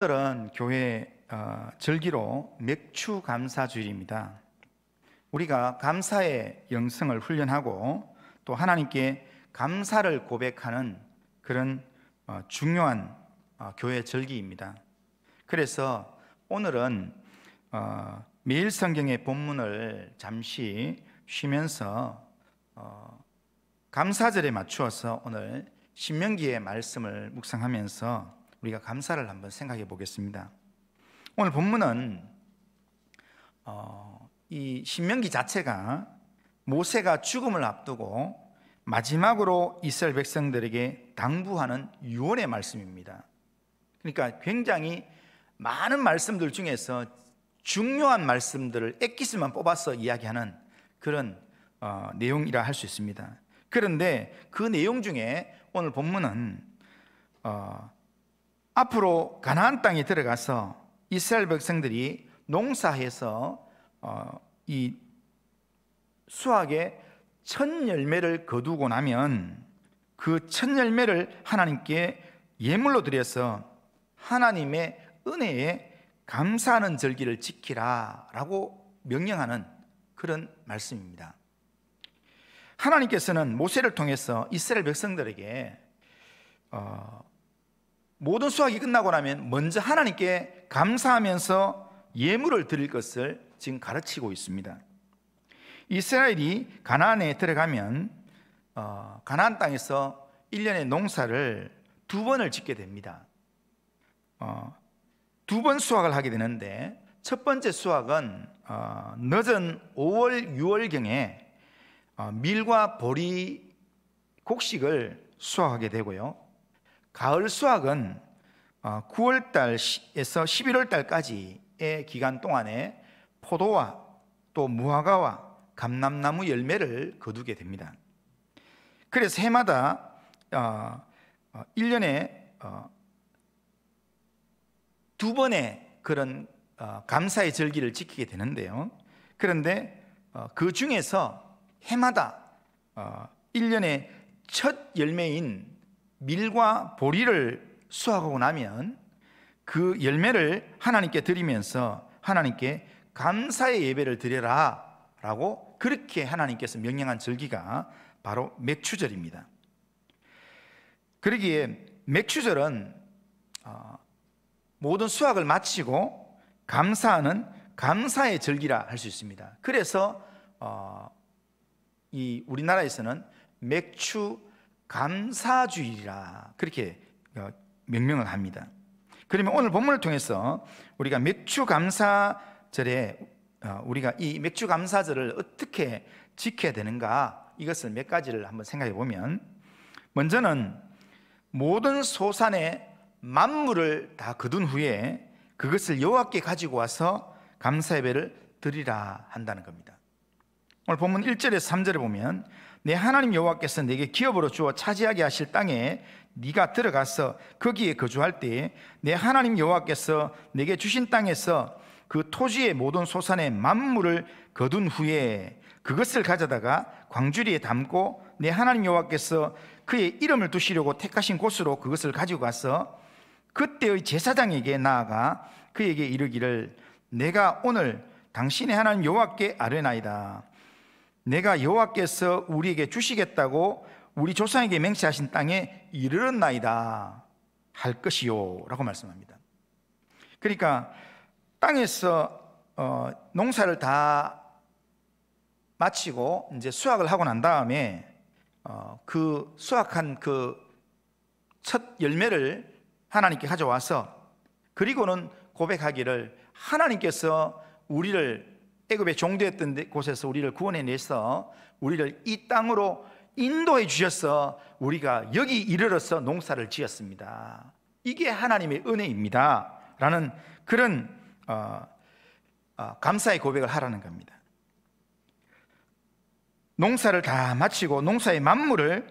오늘은 교회 절기로 맥추 감사주일입니다. 우리가 감사의 영성을 훈련하고 또 하나님께 감사를 고백하는 그런 중요한 교회 절기입니다. 그래서 오늘은 매일 성경의 본문을 잠시 쉬면서 감사절에 맞추어서 오늘 신명기의 말씀을 묵상하면서 우리가 감사를 한번 생각해 보겠습니다. 오늘 본문은 이 신명기 자체가 모세가 죽음을 앞두고 마지막으로 이스라엘 백성들에게 당부하는 유언의 말씀입니다. 그러니까 굉장히 많은 말씀들 중에서 중요한 말씀들을 엑기스만 뽑아서 이야기하는 그런 내용이라 할 수 있습니다. 그런데 그 내용 중에 오늘 본문은 앞으로 가나안 땅에 들어가서 이스라엘 백성들이 농사해서 이 수확의 첫 열매를 거두고 나면 그 첫 열매를 하나님께 예물로 드려서 하나님의 은혜에 감사하는 절기를 지키라 라고 명령하는 그런 말씀입니다. 하나님께서는 모세를 통해서 이스라엘 백성들에게 모든 수확이 끝나고 나면 먼저 하나님께 감사하면서 예물을 드릴 것을 지금 가르치고 있습니다. 이스라엘이 가나안에 들어가면 가나안 땅에서 1년의 농사를 2번을 짓게 됩니다. 2번 수확을 하게 되는데 첫 번째 수확은 늦은 5월, 6월경에 밀과 보리 곡식을 수확하게 되고요. 가을 수확은 9월달에서 11월달까지의 기간 동안에 포도와 또 무화과와 감람나무 열매를 거두게 됩니다. 그래서 해마다 1년에 2번의 그런 감사의 절기를 지키게 되는데요. 그런데 그 중에서 해마다 1년의 첫 열매인 밀과 보리를 수확하고 나면 그 열매를 하나님께 드리면서 하나님께 감사의 예배를 드려라 라고 그렇게 하나님께서 명령한 절기가 바로 맥추절입니다. 그러기에 맥추절은 모든 수확을 마치고 감사하는 감사의 절기라 할 수 있습니다. 그래서 이 우리나라에서는 맥추 감사주일이라 그렇게 명명을 합니다. 그러면 오늘 본문을 통해서 우리가 맥추 감사절에 우리가 이 맥추 감사절을 어떻게 지켜야 되는가, 이것을 몇 가지를 한번 생각해 보면, 먼저는 모든 소산의 만물을 다 거둔 후에 그것을 여호와께 가지고 와서 감사 예배를 드리라 한다는 겁니다. 오늘 본문 1절에서 3절에 보면 내 하나님 여호와께서 내게 기업으로 주어 차지하게 하실 땅에 네가 들어가서 거기에 거주할 때에 내 하나님 여호와께서 내게 주신 땅에서 그 토지의 모든 소산의 만물을 거둔 후에 그것을 가져다가 광주리에 담고 내 하나님 여호와께서 그의 이름을 두시려고 택하신 곳으로 그것을 가지고 가서 그때의 제사장에게 나아가 그에게 이르기를 내가 오늘 당신의 하나님 여호와께 아뢰나이다. 내가 여호와께서 우리에게 주시겠다고 우리 조상에게 맹세하신 땅에 이르렀나이다 할 것이요 라고 말씀합니다. 그러니까 땅에서 농사를 다 마치고 이제 수확을 하고 난 다음에 그 수확한 그 첫 열매를 하나님께 가져와서 그리고는 고백하기를 하나님께서 우리를 애굽의 종되었던 곳에서 우리를 구원해내서 우리를 이 땅으로 인도해 주셔서 우리가 여기 이르러서 농사를 지었습니다. 이게 하나님의 은혜입니다 라는 그런 감사의 고백을 하라는 겁니다. 농사를 다 마치고 농사의 만물을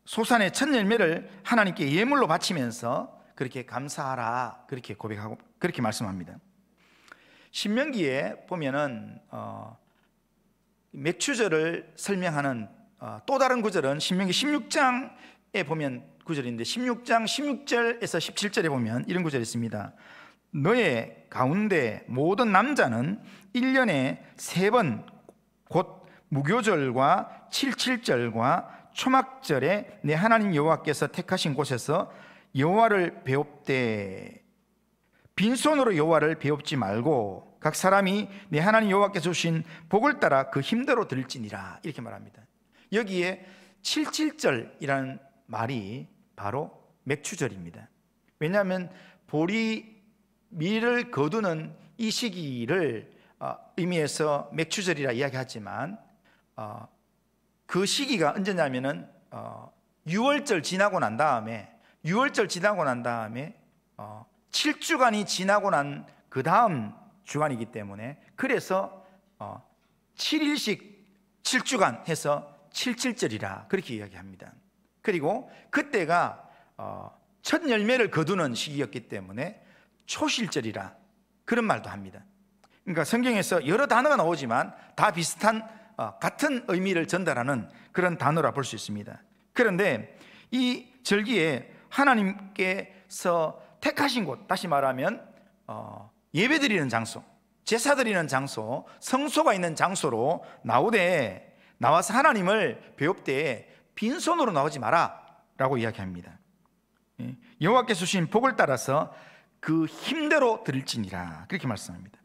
소산의 첫 열매를 하나님께 예물로 바치면서 그렇게 감사하라 그렇게 고백하고 그렇게 말씀합니다. 신명기에 보면은 맥추절을 설명하는 또 다른 구절은 신명기 16장에 보면 구절인데 16장 16절에서 17절에 보면 이런 구절이 있습니다. 너의 가운데 모든 남자는 1년에 3번 곧 무교절과 77절과 초막절에 내 하나님 여호와께서 택하신 곳에서 여호와를 배웁되 빈손으로 여호와를 배웁지 말고 각 사람이 내 하나님 여호와께서 주신 복을 따라 그 힘대로 들지니라 이렇게 말합니다. 여기에 77절이라는 말이 바로 맥추절입니다. 왜냐하면 보리 밀을 거두는 이 시기를 의미해서 맥추절이라 이야기하지만 그 시기가 언제냐면은 6월절 지나고 난 다음에 7주간이 지나고 난 그 다음 주간이기 때문에 그래서 7일씩 7주간 해서 77절이라 그렇게 이야기합니다. 그리고 그때가 첫 열매를 거두는 시기였기 때문에 초실절이라 그런 말도 합니다. 그러니까 성경에서 여러 단어가 나오지만 다 비슷한 같은 의미를 전달하는 그런 단어라 볼 수 있습니다. 그런데 이 절기에 하나님께서 택하신 곳, 다시 말하면 예배드리는 장소, 제사드리는 장소, 성소가 있는 장소로 나와서 하나님을 배웁때 빈손으로 나오지 마라 라고 이야기합니다. 여호와께서 주신 복을 따라서 그 힘대로 드릴지니라 그렇게 말씀합니다.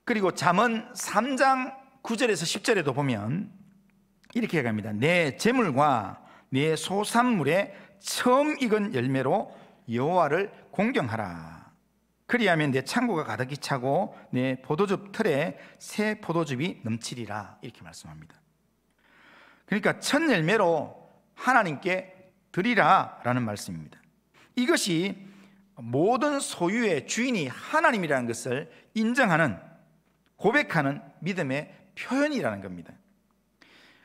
그리고 잠언 3장 9절에서 10절에도 보면 이렇게 얘기합니다. 내 재물과 내 소산물의 처음 익은 열매로 여호와를 공경하라. 그리하면 내 창고가 가득히 차고 내 포도즙 틀에 새 포도즙이 넘치리라 이렇게 말씀합니다. 그러니까 첫 열매로 하나님께 드리라 라는 말씀입니다. 이것이 모든 소유의 주인이 하나님이라는 것을 인정하는, 고백하는 믿음의 표현이라는 겁니다.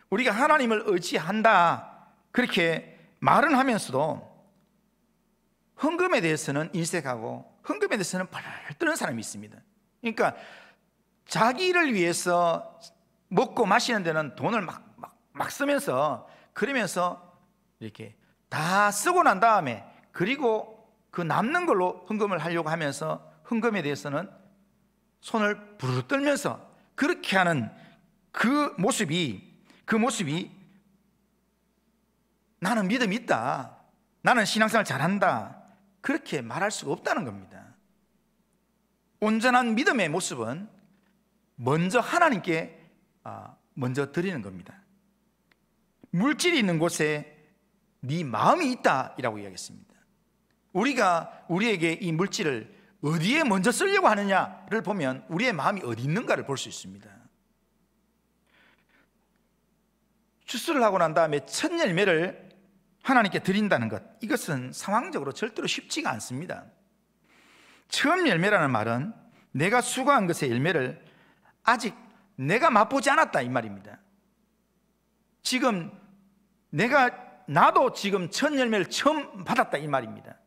우리가 하나님을 의지한다 그렇게 말은 하면서도 헌금에 대해서는 인색하고 헌금에 대해서는 발랄 떠는 사람이 있습니다. 그러니까 자기를 위해서 먹고 마시는 데는 돈을 막 쓰면서 그러면서 이렇게 다 쓰고 난 다음에 그리고 그 남는 걸로 헌금을 하려고 하면서 헌금에 대해서는 손을 부르르 떨면서 그렇게 하는 그 모습이 나는 믿음이 있다, 나는 신앙생활 잘한다 그렇게 말할 수가 없다는 겁니다. 온전한 믿음의 모습은 먼저 하나님께 먼저 드리는 겁니다. 물질이 있는 곳에 네 마음이 있다 이라고 이야기했습니다. 우리가 우리에게 이 물질을 어디에 먼저 쓰려고 하느냐를 보면 우리의 마음이 어디 있는가를 볼 수 있습니다. 추수를 하고 난 다음에 첫 열매를 하나님께 드린다는 것, 이것은 상황적으로 절대로 쉽지가 않습니다. 처음 열매라는 말은 내가 수고한 것의 열매를 아직 내가 맛보지 않았다 이 말입니다. 지금 나도 지금 첫 열매를 처음 받았다 이 말입니다.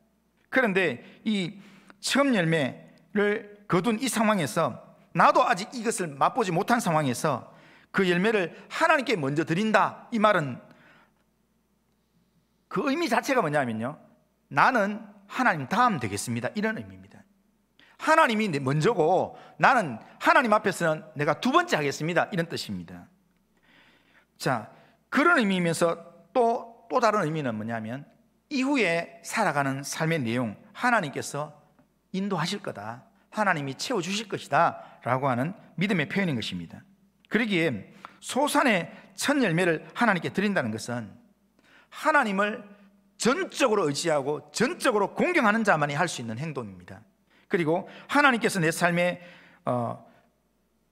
그런데 이 처음 열매를 거둔 이 상황에서 나도 아직 이것을 맛보지 못한 상황에서 그 열매를 하나님께 먼저 드린다 이 말은 그 의미 자체가 뭐냐면요, 나는 하나님 다음 되겠습니다 이런 의미입니다. 하나님이 먼저고 나는 하나님 앞에서는 내가 두 번째 하겠습니다 이런 뜻입니다. 자, 그런 의미이면서 또 다른 의미는 뭐냐면 이후에 살아가는 삶의 내용, 하나님께서 인도하실 거다, 하나님이 채워주실 것이다 라고 하는 믿음의 표현인 것입니다. 그러기에 소산의 첫 열매를 하나님께 드린다는 것은 하나님을 전적으로 의지하고 전적으로 공경하는 자만이 할 수 있는 행동입니다. 그리고 하나님께서 내 삶에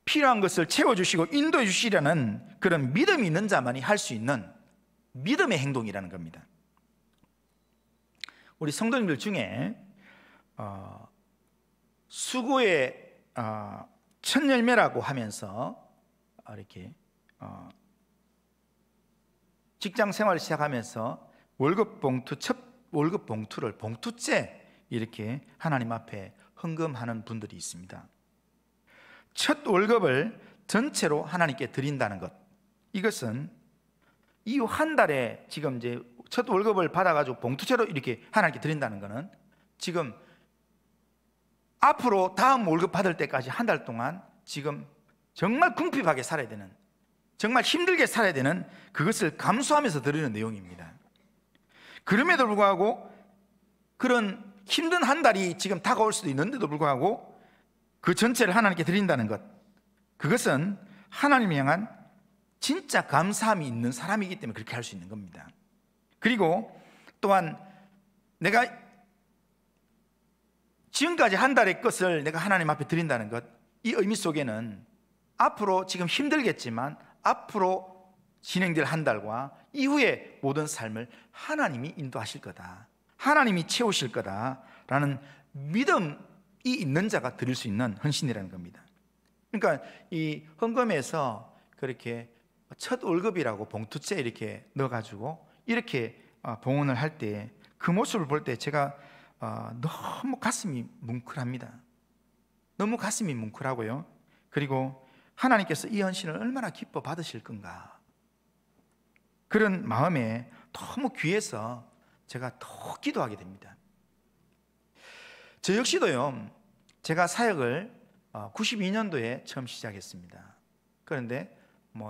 필요한 것을 채워주시고 인도해 주시려는 그런 믿음이 있는 자만이 할 수 있는 믿음의 행동이라는 겁니다. 우리 성도님들 중에 수고의 첫 열매라고 하면서 이렇게 직장 생활을 시작하면서 첫 월급 봉투를 봉투째 이렇게 하나님 앞에 헌금하는 분들이 있습니다. 첫 월급을 전체로 하나님께 드린다는 것, 이것은 이후 한 달에 지금 이제 첫 월급을 받아가지고 봉투채로 이렇게 하나님께 드린다는 것은 지금 앞으로 다음 월급 받을 때까지 한 달 동안 지금 정말 궁핍하게 살아야 되는, 정말 힘들게 살아야 되는 그것을 감수하면서 드리는 내용입니다. 그럼에도 불구하고 그런 힘든 한 달이 지금 다가올 수도 있는데도 불구하고 그 전체를 하나님께 드린다는 것, 그것은 하나님을 향한 진짜 감사함이 있는 사람이기 때문에 그렇게 할 수 있는 겁니다. 그리고 또한 내가 지금까지 한 달의 것을 내가 하나님 앞에 드린다는 것, 이 의미 속에는 앞으로 지금 힘들겠지만 앞으로 진행될 한 달과 이후의 모든 삶을 하나님이 인도하실 거다, 하나님이 채우실 거다라는 믿음이 있는 자가 드릴 수 있는 헌신이라는 겁니다. 그러니까 이 헌금에서 그렇게 첫 월급이라고 봉투째 이렇게 넣어가지고 이렇게 봉헌을 할 때 그 모습을 볼 때 제가 너무 가슴이 뭉클합니다. 너무 가슴이 뭉클하고요. 그리고 하나님께서 이 헌신을 얼마나 기뻐 받으실 건가, 그런 마음에 너무 귀해서 제가 더 기도하게 됩니다. 저 역시도요, 제가 사역을 92년도에 처음 시작했습니다. 그런데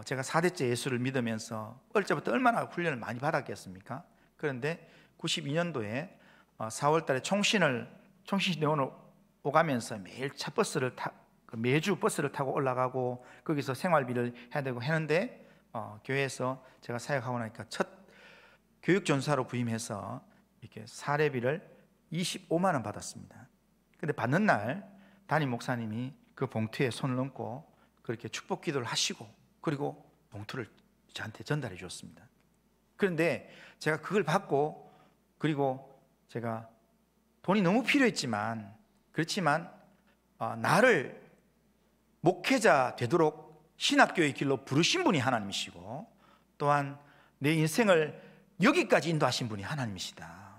제가 4대째 예수를 믿으면서 어릴 때부터 얼마나 훈련을 많이 받았겠습니까? 그런데 92년도에 4월 달에 총신대원을 오가면서 매주 버스를 타고 올라가고 거기서 생활비를 해야 되고 했는데 교회에서 제가 사역하고 나니까 첫 교육전사로 부임해서 이렇게 사례비를 25만 원 받았습니다. 근데 받는 날 담임 목사님이 그 봉투에 손을 얹고 그렇게 축복 기도를 하시고 그리고 봉투를 저한테 전달해 주었습니다. 그런데 제가 그걸 받고, 그리고 제가 돈이 너무 필요했지만, 그렇지만 나를 목회자 되도록 신학교의 길로 부르신 분이 하나님이시고, 또한 내 인생을 여기까지 인도하신 분이 하나님이시다.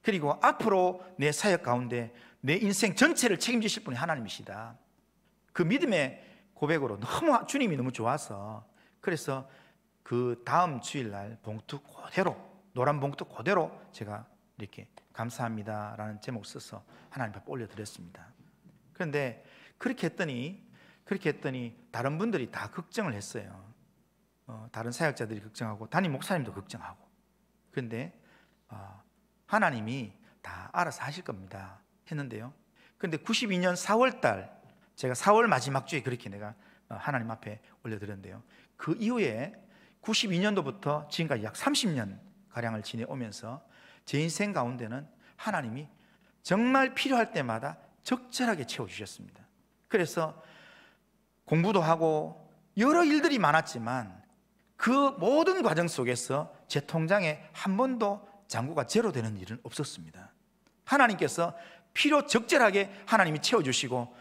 그리고 앞으로 내 사역 가운데 내 인생 전체를 책임지실 분이 하나님이시다. 그 믿음의 고백으로 너무 주님이 너무 좋아서, 그래서 그 다음 주일날 봉투 그대로, 노란 봉투 그대로 제가 이렇게 감사합니다라는 제목 써서 하나님 앞에 올려드렸습니다. 그런데 그렇게 했더니 다른 분들이 다 걱정을 했어요. 다른 사역자들이 걱정하고 담임 목사님도 걱정하고. 그런데 하나님이 다 알아서 하실 겁니다 했는데요. 그런데 92년 4월달, 제가 4월 마지막 주에 그렇게 내가 하나님 앞에 올려드렸는데요. 그 이후에 92년도부터 지금까지 약 30년 가량을 지내오면서 제 인생 가운데는 하나님이 정말 필요할 때마다 적절하게 채워주셨습니다. 그래서 공부도 하고 여러 일들이 많았지만 그 모든 과정 속에서 제 통장에 한 번도 잔고가 제로되는 일은 없었습니다. 하나님께서 필요 적절하게 하나님이 채워주시고,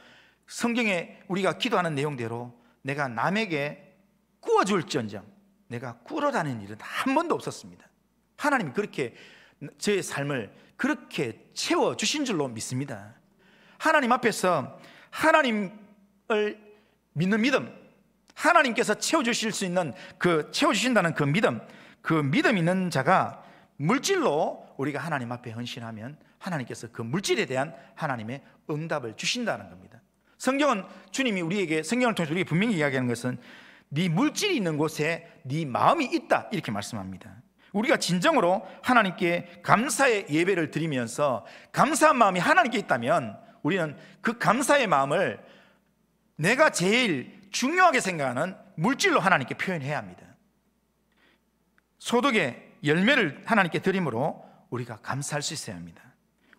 성경에 우리가 기도하는 내용대로 내가 남에게 구워줄지언정 내가 꿇어다니는 일은 한 번도 없었습니다. 하나님이 그렇게 제 삶을 그렇게 채워주신 줄로 믿습니다. 하나님 앞에서 하나님을 믿는 믿음, 하나님께서 채워주실 수 있는 채워주신다는 그 믿음 있는 자가 물질로 우리가 하나님 앞에 헌신하면 하나님께서 그 물질에 대한 하나님의 응답을 주신다는 겁니다. 성경은 주님이 우리에게, 성경을 통해서 우리에게 분명히 이야기하는 것은 네 물질이 있는 곳에 네 마음이 있다, 이렇게 말씀합니다. 우리가 진정으로 하나님께 감사의 예배를 드리면서 감사한 마음이 하나님께 있다면 우리는 그 감사의 마음을 내가 제일 중요하게 생각하는 물질로 하나님께 표현해야 합니다. 소득의 열매를 하나님께 드림으로 우리가 감사할 수 있어야 합니다.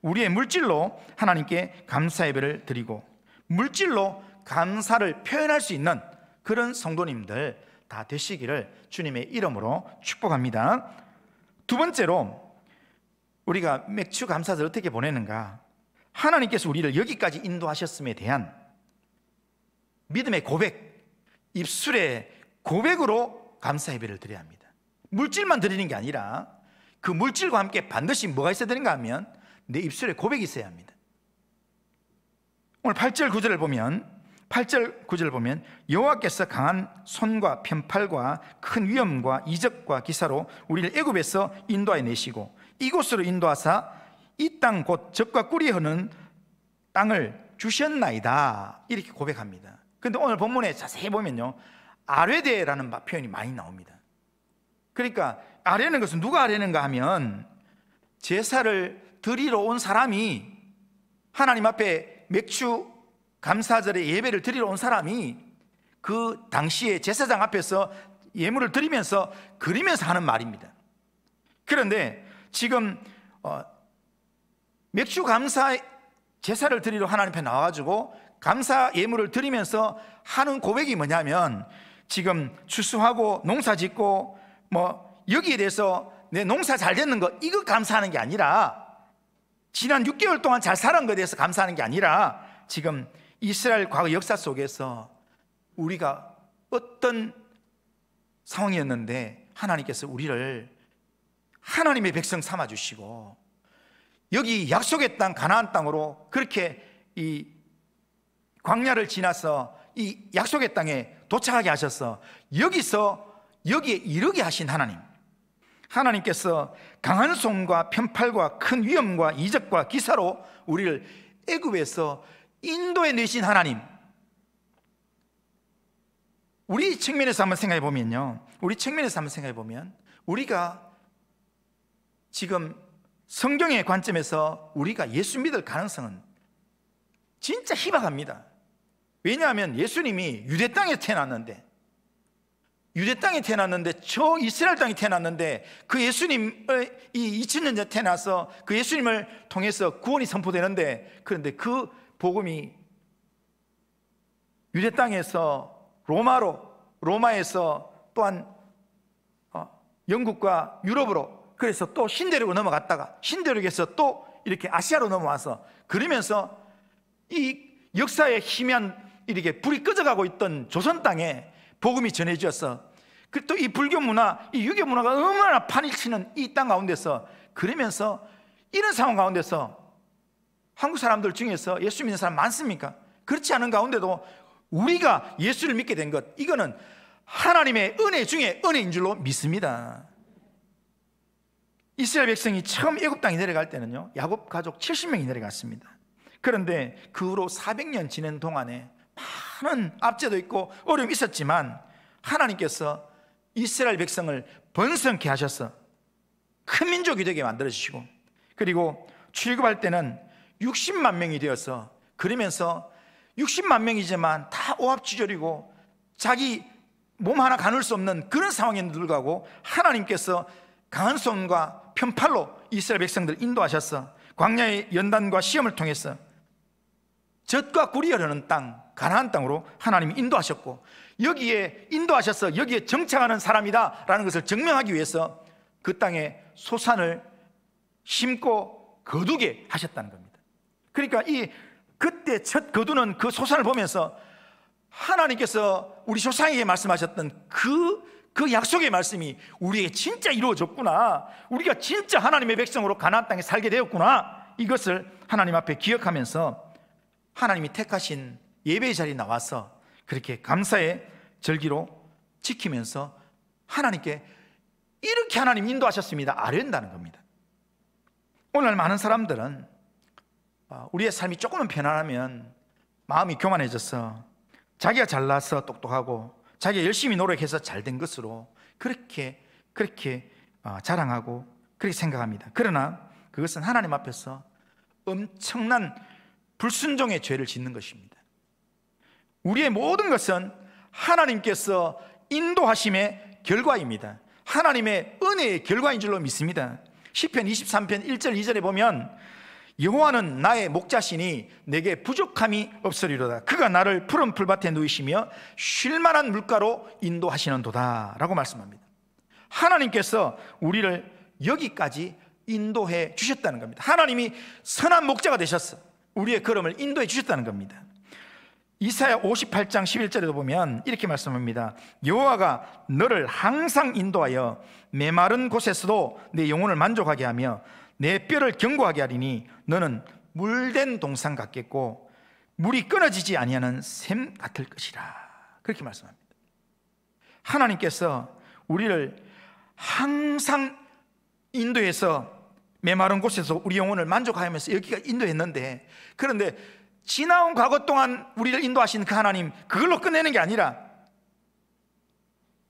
우리의 물질로 하나님께 감사 예배를 드리고 물질로 감사를 표현할 수 있는 그런 성도님들 다 되시기를 주님의 이름으로 축복합니다. 두 번째로 우리가 맥주 감사절 어떻게 보내는가, 하나님께서 우리를 여기까지 인도하셨음에 대한 믿음의 고백, 입술의 고백으로 감사 예배를 드려야 합니다. 물질만 드리는 게 아니라 그 물질과 함께 반드시 뭐가 있어야 되는가 하면 내 입술에 고백이 있어야 합니다. 오늘 8절 9절을 보면 8절 9절 보면 여호와께서 강한 손과 편팔과 큰 위엄과 이적과 기사로 우리를 애굽에서 인도하여 내시고 이곳으로 인도하사 이 땅 곧 젖과 꿀이 흐르는 땅을 주셨나이다, 이렇게 고백합니다. 그런데 오늘 본문에 자세히 보면요, 아뢰되라는 표현이 많이 나옵니다. 그러니까 아뢰는 것은 누가 아뢰는가 하면 제사를 드리러 온 사람이, 하나님 앞에 맥주 감사절에 예배를 드리러 온 사람이 그 당시에 제사장 앞에서 예물을 드리면서 그리면서 하는 말입니다. 그런데 지금 맥주 감사 제사를 드리러 하나님 앞에 나와가지고 감사 예물을 드리면서 하는 고백이 뭐냐면, 지금 추수하고 농사 짓고 여기에 대해서 내 농사 잘 됐는 거, 이거 감사하는 게 아니라, 지난 6개월 동안 잘 살은 것에 대해서 감사하는 게 아니라, 지금 이스라엘 과거 역사 속에서 우리가 어떤 상황이었는데 하나님께서 우리를 하나님의 백성 삼아주시고 여기 약속의 땅 가나안 땅으로 그렇게 이 광야를 지나서 이 약속의 땅에 도착하게 하셔서 여기에 이르게 하신 하나님께서 강한 손과 편팔과 큰 위엄과 이적과 기사로 우리를 애굽에서 인도해 내신 하나님, 우리 측면에서 한번 생각해 보면요, 우리가 지금 성경의 관점에서 우리가 예수 믿을 가능성은 진짜 희박합니다. 왜냐하면 예수님이 유대 땅에 태어났는데 저 이스라엘 땅에 태어났는데 그 예수님을 이 2000년 전에 태어나서 그 예수님을 통해서 구원이 선포되는데, 그런데 그 복음이 유대 땅에서 로마에서 또한 영국과 유럽으로, 그래서 또 신대륙으로 넘어갔다가 신대륙에서 또 이렇게 아시아로 넘어와서, 그러면서 이 역사의 희미한 이렇게 불이 꺼져가고 있던 조선 땅에 복음이 전해져서, 또 이 불교 문화, 이 유교 문화가 얼마나 판일치는 이 땅 가운데서, 그러면서 이런 상황 가운데서 한국 사람들 중에서 예수 믿는 사람 많습니까? 그렇지 않은 가운데도 우리가 예수를 믿게 된 것, 이거는 하나님의 은혜 중에 은혜인 줄로 믿습니다. 이스라엘 백성이 처음 애굽 땅에 내려갈 때는요, 야곱 가족 70명이 내려갔습니다. 그런데 그 후로 400년 지낸 동안에 많은 압제도 있고 어려움이 있었지만 하나님께서 이스라엘 백성을 번성케 하셔서 큰 민족이 되게 만들어주시고, 그리고 출애굽할 때는 60만 명이 되어서, 그러면서 60만 명이지만 다 오합지졸이고 자기 몸 하나 가눌 수 없는 그런 상황에도 불구하고 하나님께서 강한 손과 편팔로 이스라엘 백성들 인도하셔서 광야의 연단과 시험을 통해서 젖과 꿀이 흐르는 땅 가나안 땅으로 하나님이 인도하셨고, 여기에 인도하셔서 여기에 정착하는 사람이다 라는 것을 증명하기 위해서 그 땅에 소산을 심고 거두게 하셨다는 겁니다. 그러니까 그때 첫 거두는 그 소산을 보면서 하나님께서 우리 조상에게 말씀하셨던 그 약속의 말씀이 우리에게 진짜 이루어졌구나, 우리가 진짜 하나님의 백성으로 가나안 땅에 살게 되었구나, 이것을 하나님 앞에 기억하면서 하나님이 택하신 예배의 자리에 나와서 그렇게 감사의 절기로 지키면서 하나님께 이렇게 하나님 인도하셨습니다 아뢰는다는 겁니다. 오늘 많은 사람들은 우리의 삶이 조금은 편안하면 마음이 교만해져서 자기가 잘나서 똑똑하고 자기가 열심히 노력해서 잘된 것으로 그렇게 자랑하고 그렇게 생각합니다. 그러나 그것은 하나님 앞에서 엄청난 불순종의 죄를 짓는 것입니다. 우리의 모든 것은 하나님께서 인도하심의 결과입니다. 하나님의 은혜의 결과인 줄로 믿습니다. 시편 23편 1절 2절에 보면 여호와는 나의 목자시니 내게 부족함이 없으리로다. 그가 나를 푸른 풀밭에 누이시며 쉴만한 물가로 인도하시는도다 라고 말씀합니다. 하나님께서 우리를 여기까지 인도해 주셨다는 겁니다. 하나님이 선한 목자가 되셨어 우리의 걸음을 인도해 주셨다는 겁니다. 이사야 58장 11절에도 보면 이렇게 말씀합니다. 여호와가 너를 항상 인도하여 메마른 곳에서도 내 영혼을 만족하게 하며 내 뼈를 견고하게 하리니 너는 물된 동산 같겠고 물이 끊어지지 아니하는 샘 같을 것이라. 그렇게 말씀합니다. 하나님께서 우리를 항상 인도해서 메마른 곳에서 우리 영혼을 만족하면서 여기가 인도했는데, 그런데 지나온 과거 동안 우리를 인도하신 그 하나님, 그걸로 끝내는 게 아니라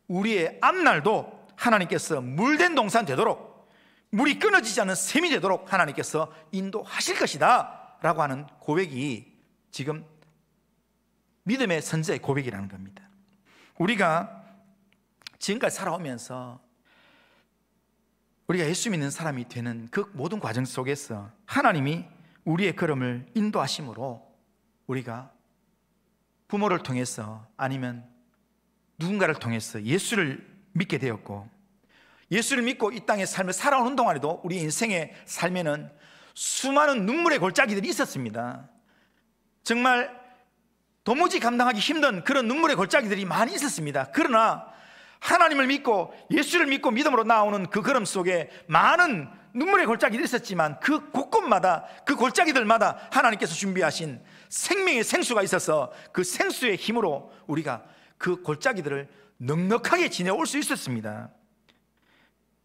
우리의 앞날도 하나님께서 물된 동산 되도록, 물이 끊어지지 않는 샘이 되도록 하나님께서 인도하실 것이다 라고 하는 고백이 지금 믿음의 선지자의 고백이라는 겁니다. 우리가 지금까지 살아오면서 우리가 예수 믿는 사람이 되는 그 모든 과정 속에서 하나님이 우리의 걸음을 인도하심으로 우리가 부모를 통해서 아니면 누군가를 통해서 예수를 믿게 되었고, 예수를 믿고 이 땅의 삶을 살아오는 동안에도 우리 인생의 삶에는 수많은 눈물의 골짜기들이 있었습니다. 정말 도무지 감당하기 힘든 그런 눈물의 골짜기들이 많이 있었습니다. 그러나 하나님을 믿고 예수를 믿고 믿음으로 나오는 그 걸음 속에 많은 눈물의 골짜기들이 있었지만 그 곳곳마다, 그 골짜기들마다 하나님께서 준비하신 생명의 생수가 있어서 그 생수의 힘으로 우리가 그 골짜기들을 넉넉하게 지내올 수 있었습니다.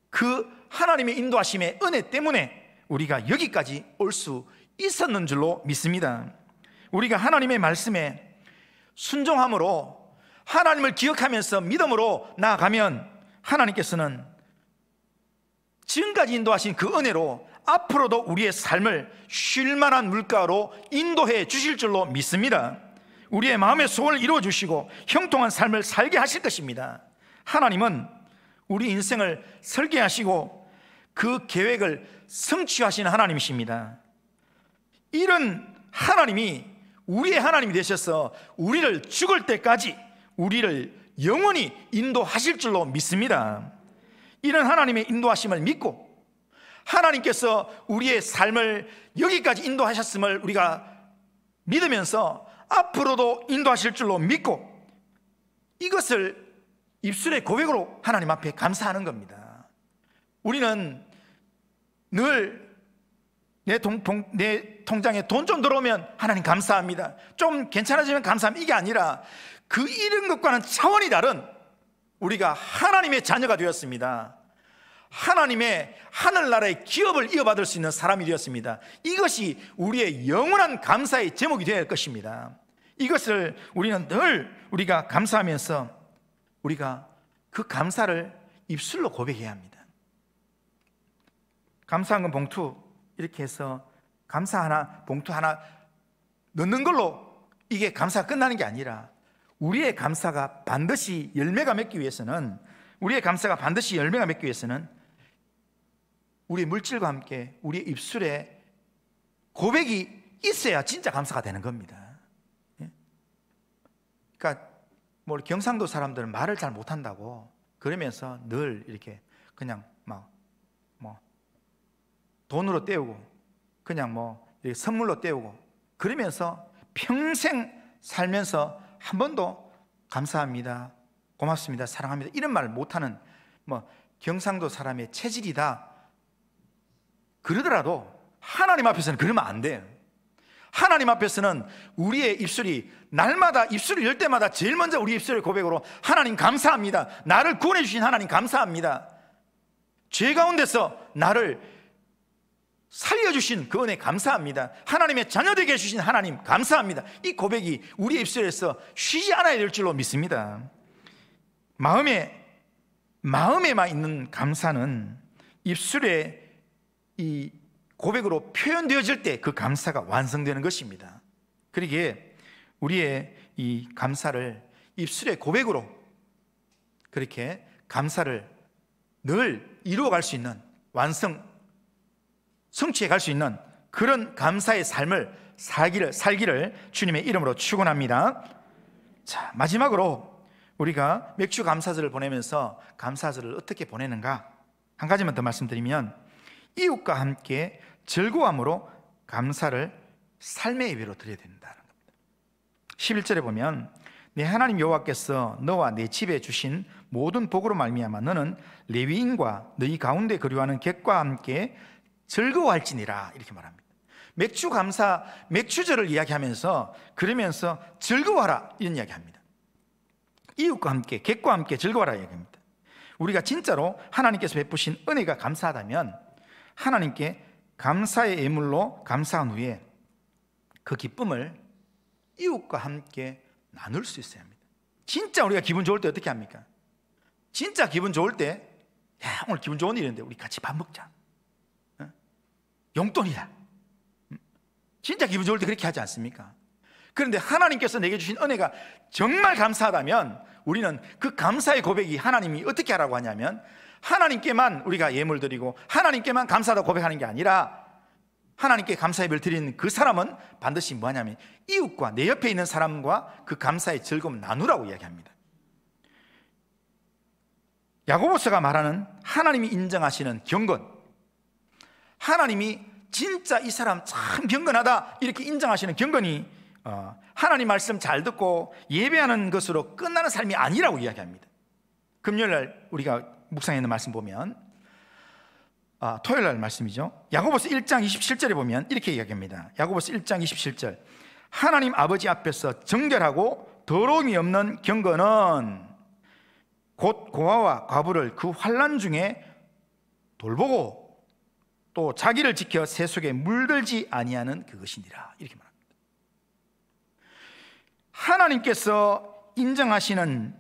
그 하나님의 인도하심의 은혜 때문에 우리가 여기까지 올 수 있었는 줄로 믿습니다. 우리가 하나님의 말씀에 순종함으로 하나님을 기억하면서 믿음으로 나아가면 하나님께서는 지금까지 인도하신 그 은혜로 앞으로도 우리의 삶을 쉴만한 물가로 인도해 주실 줄로 믿습니다. 우리의 마음의 소원을 이루어 주시고 형통한 삶을 살게 하실 것입니다. 하나님은 우리 인생을 설계하시고 그 계획을 성취하시는 하나님이십니다. 이런 하나님이 우리의 하나님이 되셔서 우리를 죽을 때까지 우리를 영원히 인도하실 줄로 믿습니다. 이런 하나님의 인도하심을 믿고 하나님께서 우리의 삶을 여기까지 인도하셨음을 우리가 믿으면서 앞으로도 인도하실 줄로 믿고 이것을 입술의 고백으로 하나님 앞에 감사하는 겁니다. 우리는 늘 내 통장에 돈 좀 들어오면 하나님 감사합니다, 좀 괜찮아지면 감사합니다, 이게 아니라 그 이런 것과는 차원이 다른 우리가 하나님의 자녀가 되었습니다. 하나님의 하늘나라의 기업을 이어받을 수 있는 사람이 되었습니다. 이것이 우리의 영원한 감사의 제목이 되어야 할 것입니다. 이것을 우리는 늘 우리가 감사하면서 우리가 그 감사를 입술로 고백해야 합니다. 감사한 봉투 이렇게 해서 감사 하나, 봉투 하나 넣는 걸로 이게 감사가 끝나는 게 아니라 우리의 감사가 반드시 열매가 맺기 위해서는, 우리의 감사가 반드시 열매가 맺기 위해서는 우리의 물질과 함께 우리의 입술에 고백이 있어야 진짜 감사가 되는 겁니다. 그러니까 뭐 경상도 사람들은 말을 잘 못한다고 그러면서 늘 이렇게 그냥 막 돈으로 때우고 그냥 이렇게 선물로 때우고 그러면서 평생 살면서 한 번도 감사합니다, 고맙습니다, 사랑합니다 이런 말을 못하는 경상도 사람의 체질이다 그러더라도 하나님 앞에서는 그러면 안 돼요. 하나님 앞에서는 우리의 입술이 날마다 입술을 열 때마다 제일 먼저 우리 입술의 고백으로 하나님 감사합니다, 나를 구원해 주신 하나님 감사합니다, 죄 가운데서 나를 살려주신 그 은혜 감사합니다, 하나님의 자녀되게 해주신 하나님 감사합니다, 이 고백이 우리의 입술에서 쉬지 않아야 될 줄로 믿습니다. 마음에만 있는 감사는 입술에 이 고백으로 표현되어질 때 그 감사가 완성되는 것입니다. 그러기에 우리의 이 감사를 입술의 고백으로 그렇게 감사를 늘 이루어갈 수 있는, 성취해 갈 수 있는 그런 감사의 삶을 살기를 주님의 이름으로 축원합니다. 자, 마지막으로 우리가 맥주 감사절을 보내면서 감사절을 어떻게 보내는가 한 가지만 더 말씀드리면, 이웃과 함께 즐거움으로 감사를 삶의 예배로 드려야 된다는 겁니다. 11절에 보면 내 하나님 여호와께서 너와 내 집에 주신 모든 복으로 말미암아 너는 레위인과 너희 가운데 거류하는 객과 함께 즐거워할지니라 이렇게 말합니다. 맥주 감사, 맥주절을 이야기하면서 그러면서 즐거워하라 이런 이야기합니다. 이웃과 함께, 객과 함께 즐거워하라 이야기합니다. 우리가 진짜로 하나님께서 베푸신 은혜가 감사하다면 하나님께 감사의 예물로 감사한 후에 그 기쁨을 이웃과 함께 나눌 수 있어야 합니다. 진짜 우리가 기분 좋을 때 어떻게 합니까? 진짜 기분 좋을 때, 야, 오늘 기분 좋은 일인데 우리 같이 밥 먹자. 용돈이다. 진짜 기분 좋을 때 그렇게 하지 않습니까? 그런데 하나님께서 내게 주신 은혜가 정말 감사하다면 우리는 그 감사의 고백이 하나님이 어떻게 하라고 하냐면 하나님께만 우리가 예물 드리고 하나님께만 감사하다고 고백하는 게 아니라 하나님께 감사의 예배를 드리는 그 사람은 반드시 뭐냐면 이웃과 내 옆에 있는 사람과 그 감사의 즐거움을 나누라고 이야기합니다. 야고보서가 말하는 하나님이 인정하시는 경건, 하나님이 진짜 이 사람 참 경건하다 이렇게 인정하시는 경건이 하나님 말씀 잘 듣고 예배하는 것으로 끝나는 삶이 아니라고 이야기합니다. 금요일날 우리가 묵상에 있는 말씀 보면 토요일날 말씀이죠. 야고보서 1장 27절에 보면 이렇게 이야기합니다. 야고보서 1장 27절, 하나님 아버지 앞에서 정결하고 더러움이 없는 경건은 곧 고아와 과부를 그 환난 중에 돌보고 또 자기를 지켜 새 속에 물들지 아니하는 그것이니라 이렇게 말합니다. 하나님께서 인정하시는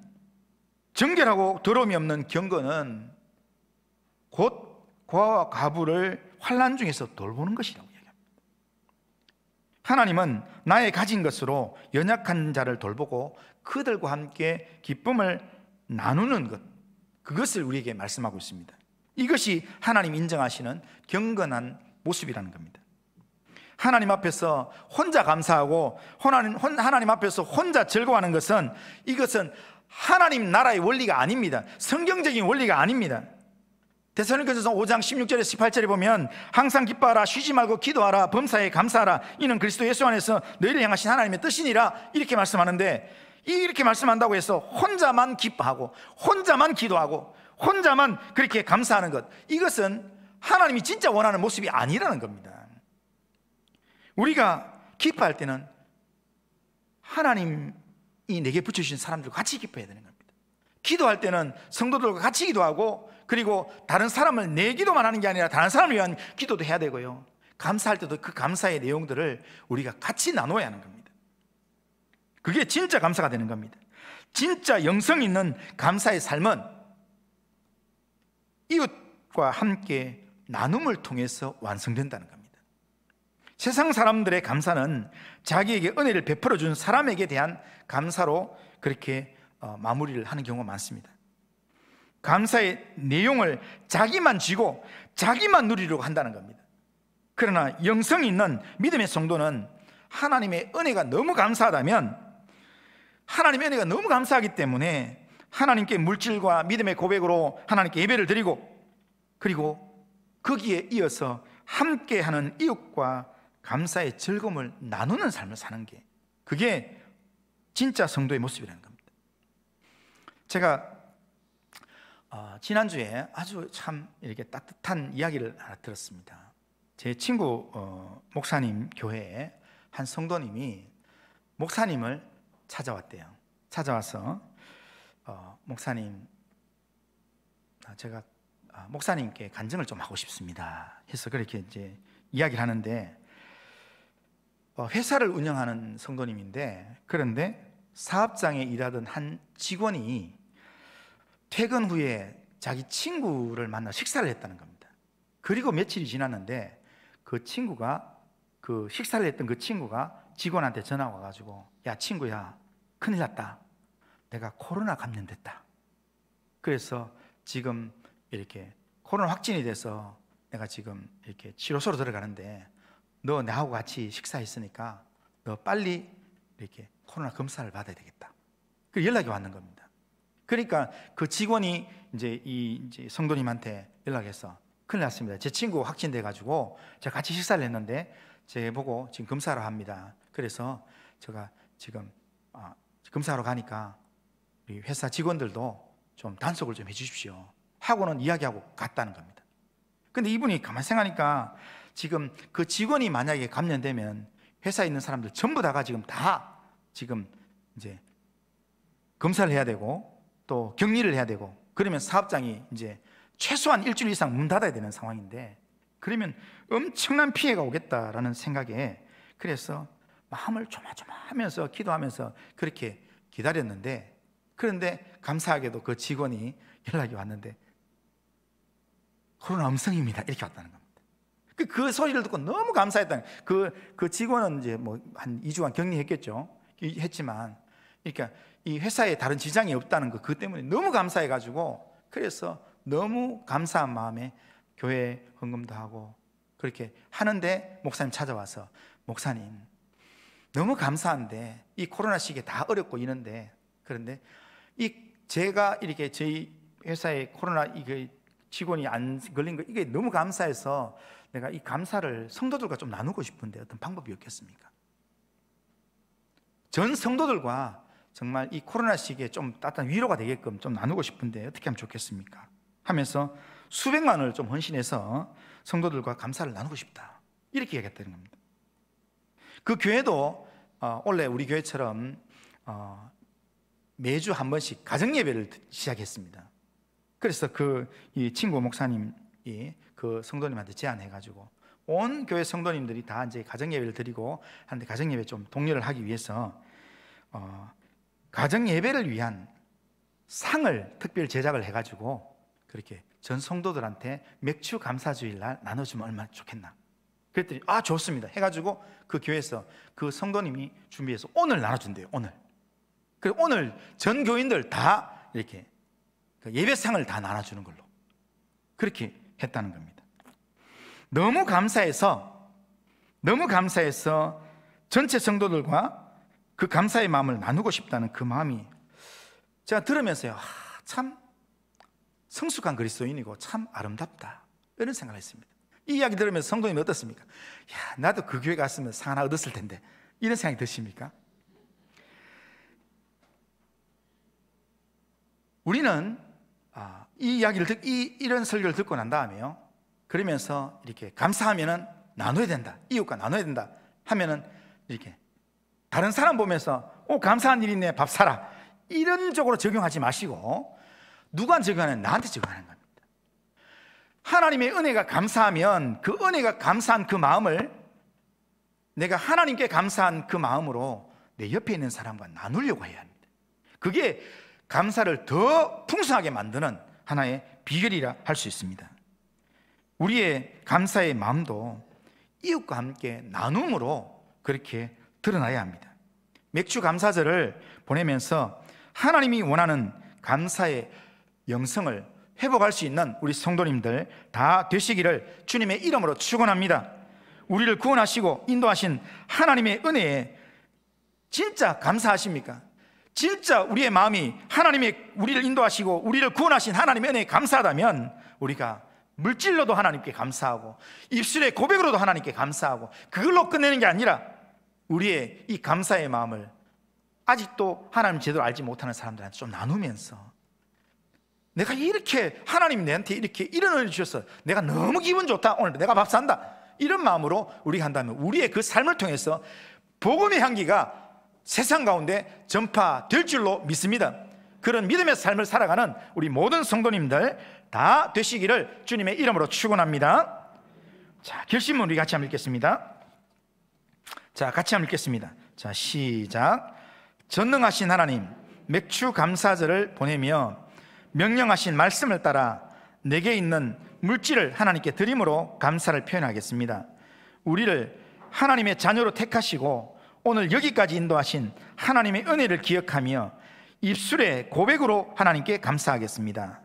정결하고 더러움이 없는 경건은 곧 고아와 과부를 환난 중에서 돌보는 것이라고 얘기합니다. 하나님은 나의 가진 것으로 연약한 자를 돌보고 그들과 함께 기쁨을 나누는 것, 그것을 우리에게 말씀하고 있습니다. 이것이 하나님 인정하시는 경건한 모습이라는 겁니다. 하나님 앞에서 혼자 감사하고 하나님 앞에서 혼자 즐거워하는 것은 이것은 하나님 나라의 원리가 아닙니다. 성경적인 원리가 아닙니다. 데살로니가전서 5장 16절에서 18절에 보면 항상 기뻐하라, 쉬지 말고 기도하라, 범사에 감사하라, 이는 그리스도 예수 안에서 너희를 향하신 하나님의 뜻이니라 이렇게 말씀하는데, 이렇게 말씀한다고 해서 혼자만 기뻐하고 혼자만 기도하고 혼자만 그렇게 감사하는 것, 이것은 하나님이 진짜 원하는 모습이 아니라는 겁니다. 우리가 기뻐할 때는 하나님이 내게 붙여주신 사람들과 같이 기뻐해야 되는 겁니다. 기도할 때는 성도들과 같이 기도하고, 그리고 다른 사람을 내 기도만 하는 게 아니라 다른 사람을 위한 기도도 해야 되고요, 감사할 때도 그 감사의 내용들을 우리가 같이 나눠야 하는 겁니다. 그게 진짜 감사가 되는 겁니다. 진짜 영성 있는 감사의 삶은 이웃과 함께 나눔을 통해서 완성된다는 겁니다. 세상 사람들의 감사는 자기에게 은혜를 베풀어 준 사람에게 대한 감사로 그렇게 마무리를 하는 경우가 많습니다. 감사의 내용을 자기만 쥐고 자기만 누리려고 한다는 겁니다. 그러나 영성 있는 믿음의 성도는 하나님의 은혜가 너무 감사하다면, 하나님의 은혜가 너무 감사하기 때문에 하나님께 물질과 믿음의 고백으로 하나님께 예배를 드리고, 그리고 거기에 이어서 함께하는 이웃과 감사의 즐거움을 나누는 삶을 사는 게, 그게 진짜 성도의 모습이라는 겁니다. 제가 지난주에 아주 참 이렇게 따뜻한 이야기를 하나 들었습니다. 제 친구 목사님 교회에 한 성도님이 목사님을 찾아왔대요. 찾아와서 목사님, 제가 목사님께 간증을 좀 하고 싶습니다 해서 그렇게 이제 이야기를 하는데, 회사를 운영하는 성도님인데, 그런데 사업장에 일하던 한 직원이 퇴근 후에 자기 친구를 만나 식사를 했다는 겁니다. 그리고 며칠이 지났는데 그 친구가, 그 식사를 했던 그 친구가 직원한테 전화가 와가지고, 야 친구야, 큰일 났다, 내가 코로나 감염됐다, 그래서 지금 이렇게 코로나 확진이 돼서 내가 지금 이렇게 치료소로 들어가는데 너 나하고 같이 식사했으니까 너 빨리 이렇게 코로나 검사를 받아야 되겠다. 그 연락이 왔는 겁니다. 그러니까 그 직원이 이제 성도님한테 연락해서, 큰일 났습니다, 제 친구 확진돼 가지고 제가 같이 식사를 했는데 제 보고 지금 검사를 합니다. 그래서 제가 지금 검사하러 가니까 우리 회사 직원들도 좀 단속을 좀 해주십시오 하고는 이야기하고 갔다는 겁니다. 근데 이분이 가만히 생각하니까 지금 그 직원이 만약에 감염되면 회사에 있는 사람들 전부 다가 지금 이제 검사를 해야 되고 또 격리를 해야 되고, 그러면 사업장이 이제 최소한 일주일 이상 문 닫아야 되는 상황인데, 그러면 엄청난 피해가 오겠다라는 생각에 그래서 마음을 조마조마하면서 기도하면서 그렇게 기다렸는데, 그런데 감사하게도 그 직원이 연락이 왔는데 코로나 음성입니다 이렇게 왔다는 겁니다. 그 소리를 듣고 너무 감사했다는 거예요. 그 직원은 이제 뭐 한 2주간 격리했겠죠. 했지만 그러니까 이 회사에 다른 지장이 없다는 거, 그것 때문에 너무 감사해가지고, 그래서 너무 감사한 마음에 교회 헌금도 하고 그렇게 하는데, 목사님 찾아와서 목사님 너무 감사한데 이 코로나 시기에 다 어렵고 이런데, 그런데 제가 이렇게 저희 회사에 코로나 이게 직원이 안 걸린 거, 이게 너무 감사해서 내가 이 감사를 성도들과 좀 나누고 싶은데 어떤 방법이 없겠습니까? 전 성도들과 정말 이 코로나 시기에 좀 따뜻한 위로가 되게끔 좀 나누고 싶은데 어떻게 하면 좋겠습니까? 하면서 수백만 원을 좀 헌신해서 성도들과 감사를 나누고 싶다, 이렇게 얘기했다는 겁니다. 그 교회도 원래 우리 교회처럼 매주 한 번씩 가정예배를 시작했습니다. 그래서 이 친구 목사님이 그 성도님한테 제안해가지고 온 교회 성도님들이 다 이제 가정예배를 드리고 하는데, 가정예배 좀 독려를 하기 위해서 가정예배를 위한 상을 특별 제작을 해가지고 그렇게 전 성도들한테 맥주 감사주일 날 나눠주면 얼마나 좋겠나. 그랬더니 좋습니다 해가지고 그 교회에서 그 성도님이 준비해서 오늘 나눠준대요. 그리고 오늘 전 교인들 다 이렇게 예배상을 다 나눠주는 걸로 그렇게 했다는 겁니다. 너무 감사해서 전체 성도들과 그 감사의 마음을 나누고 싶다는 그 마음이 제가 들으면서요, 참 성숙한 그리스도인이고 참 아름답다, 이런 생각을 했습니다. 이 이야기 들으면서 성도님이 어떻습니까? 나도 그 교회 갔으면 상 하나 얻었을 텐데, 이런 생각이 드십니까? 우리는 이 이야기를 이런 설교를 듣고 난 다음에요, 그러면서 이렇게 감사하면은 나눠야 된다, 이웃과 나눠야 된다 하면은 이렇게 다른 사람 보면서 감사한 일이 있네, 밥 사라, 이런 쪽으로 적용하지 마시고 누가 적용하는? 나한테 적용하는 겁니다. 하나님의 은혜가 감사하면 그 은혜가 감사한 그 마음을 내가 하나님께 감사한 그 마음으로 내 옆에 있는 사람과 나누려고 해야 합니다. 그게 감사를 더 풍성하게 만드는 하나의 비결이라 할 수 있습니다. 우리의 감사의 마음도 이웃과 함께 나눔으로 그렇게 드러나야 합니다. 맥주 감사절을 보내면서 하나님이 원하는 감사의 영성을 회복할 수 있는 우리 성도님들 다 되시기를 주님의 이름으로 축원합니다. 우리를 구원하시고 인도하신 하나님의 은혜에 진짜 감사하십니까? 진짜 우리의 마음이 하나님의 우리를 인도하시고 우리를 구원하신 하나님의 은혜에 감사하다면, 우리가 물질로도 하나님께 감사하고 입술의 고백으로도 하나님께 감사하고, 그걸로 끝내는 게 아니라 우리의 이 감사의 마음을 아직도 하나님 제대로 알지 못하는 사람들한테 좀 나누면서, 내가 이렇게 하나님이 내한테 이렇게 이런 은혜를 주셔서 내가 너무 기분 좋다, 오늘 내가 밥 산다, 이런 마음으로 우리가 한다면 우리의 그 삶을 통해서 복음의 향기가 세상 가운데 전파될 줄로 믿습니다. 그런 믿음의 삶을 살아가는 우리 모든 성도님들 다 되시기를 주님의 이름으로 축원합니다. 자, 결심문 우리 같이 한번 읽겠습니다. 자, 같이 한번 읽겠습니다. 자, 시작. 전능하신 하나님, 맥주 감사절을 보내며 명령하신 말씀을 따라 내게 있는 물질을 하나님께 드림으로 감사를 표현하겠습니다. 우리를 하나님의 자녀로 택하시고 오늘 여기까지 인도하신 하나님의 은혜를 기억하며 입술의 고백으로 하나님께 감사하겠습니다.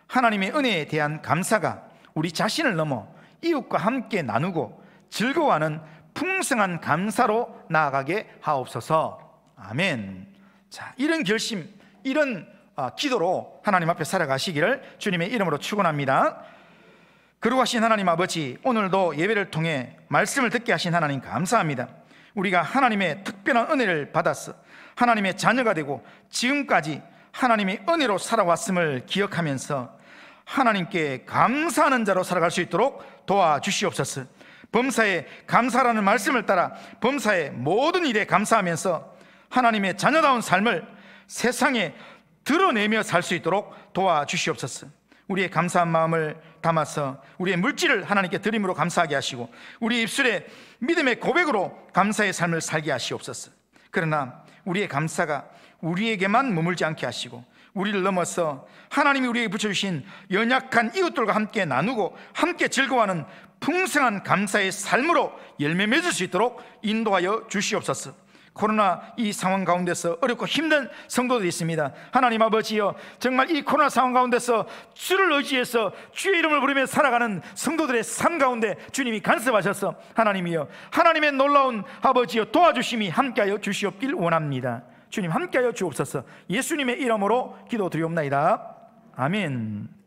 하나님의 은혜에 대한 감사가 우리 자신을 넘어 이웃과 함께 나누고 즐거워하는 풍성한 감사로 나아가게 하옵소서. 아멘. 자, 이런 결심, 이런 기도로 하나님 앞에 살아가시기를 주님의 이름으로 축원합니다. 거룩하신 하나님 아버지, 오늘도 예배를 통해 말씀을 듣게 하신 하나님 감사합니다. 우리가 하나님의 특별한 은혜를 받아서 하나님의 자녀가 되고 지금까지 하나님의 은혜로 살아왔음을 기억하면서 하나님께 감사하는 자로 살아갈 수 있도록 도와주시옵소서. 범사에 감사라는 말씀을 따라 범사의 모든 일에 감사하면서 하나님의 자녀다운 삶을 세상에 드러내며 살 수 있도록 도와주시옵소서. 우리의 감사한 마음을 담아서 우리의 물질을 하나님께 드림으로 감사하게 하시고 우리 입술에 믿음의 고백으로 감사의 삶을 살게 하시옵소서. 그러나 우리의 감사가 우리에게만 머물지 않게 하시고 우리를 넘어서 하나님이 우리에게 붙여주신 연약한 이웃들과 함께 나누고 함께 즐거워하는 풍성한 감사의 삶으로 열매 맺을 수 있도록 인도하여 주시옵소서. 코로나 이 상황 가운데서 어렵고 힘든 성도들이 있습니다. 하나님 아버지여, 정말 이 코로나 상황 가운데서 주를 의지해서 주의 이름을 부르며 살아가는 성도들의 삶 가운데 주님이 간섭하셔서 하나님이여, 하나님의 놀라운 아버지여 도와주심이 함께하여 주시옵길 원합니다. 주님 함께하여 주옵소서. 예수님의 이름으로 기도드리옵나이다. 아멘.